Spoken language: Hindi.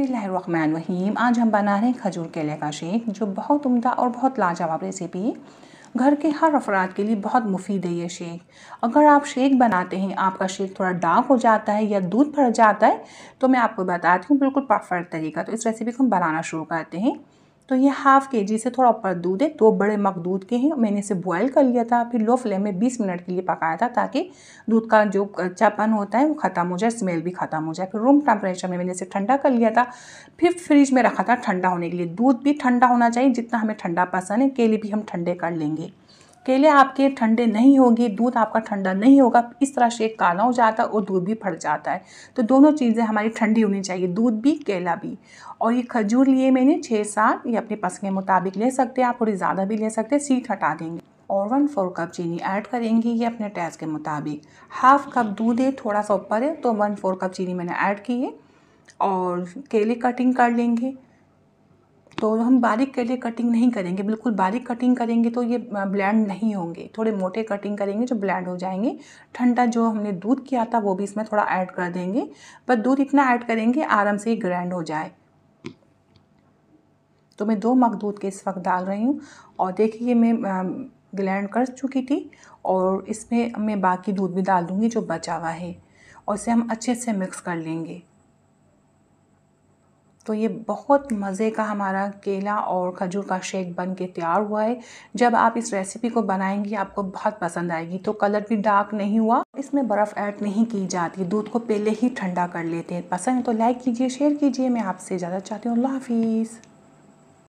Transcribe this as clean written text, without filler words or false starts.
बिस्मिल्लाहिर्रहमानिर्रहीम। आज हम बना रहे हैं खजूर केले का शेक, जो बहुत उम्दा और बहुत लाजवाब रेसिपी है। घर के हर अफराद के लिए बहुत मुफीद है ये शेक। अगर आप शेक बनाते हैं, आपका शेक थोड़ा डार्क हो जाता है या दूध फट जाता है, तो मैं आपको बताती हूँ बिल्कुल परफेक्ट तरीका। तो इस रेसिपी को हम बनाना शुरू करते हैं। तो ये हाफ़ केजी से थोड़ा ऊपर दूध है, 2 बड़े मग दूध के हैं। मैंने इसे बॉयल कर लिया था, फिर लो फ्लेम में 20 मिनट के लिए पकाया था, ताकि दूध का जो कच्चापन होता है वो ख़त्म हो जाए, स्मेल भी ख़त्म हो जाए। फिर रूम टेम्परेचर में मैंने इसे ठंडा कर लिया था, फिर फ्रिज में रखा था ठंडा होने के लिए। दूध भी ठंडा होना चाहिए, जितना हमें ठंडा पसंद है। केले भी हम ठंडे कर लेंगे। केले आपके ठंडे नहीं होंगे, दूध आपका ठंडा नहीं होगा, इस तरह शेक काला हो जाता है और दूध भी फट जाता है। तो दोनों चीज़ें हमारी ठंडी होनी चाहिए, दूध भी केला भी। और ये खजूर लिए मैंने 6-7, ये अपने पसंद के मुताबिक ले सकते हैं, आप थोड़ी ज़्यादा भी ले सकते हैं, सीड हटा देंगे। और 1/4 कप चीनी ऐड करेंगे, ये अपने टेस्ट के मुताबिक। हाफ़ कप दूध है, थोड़ा सा ऊपर है, तो 1/4 कप चीनी मैंने ऐड की है। और केले कटिंग कर लेंगे। तो हम बारीक केले कटिंग नहीं करेंगे, बिल्कुल बारीक कटिंग करेंगे तो ये ब्लेंड नहीं होंगे। थोड़े मोटे कटिंग करेंगे जो ब्लेंड हो जाएंगे। ठंडा जो हमने दूध किया था वो भी इसमें थोड़ा ऐड कर देंगे, पर दूध इतना ऐड करेंगे आराम से ग्राइंड हो जाए। तो मैं 2 मग दूध के इस वक्त डाल रही हूँ। और देखिए मैं ग्राइंड कर चुकी थी, और इसमें मैं बाकी दूध भी डाल दूँगी जो बचा हुआ है, और इसे हम अच्छे से मिक्स कर लेंगे। तो ये बहुत मज़े का हमारा केला और खजूर का शेक बन के तैयार हुआ है। जब आप इस रेसिपी को बनाएंगी आपको बहुत पसंद आएगी। तो कलर भी डार्क नहीं हुआ, इसमें बर्फ़ ऐड नहीं की जाती, दूध को पहले ही ठंडा कर लेते हैं। पसंद है तो लाइक कीजिए, शेयर कीजिए। मैं आपसे ज़्यादा चाहती हूँ। अल्लाह हाफिज़।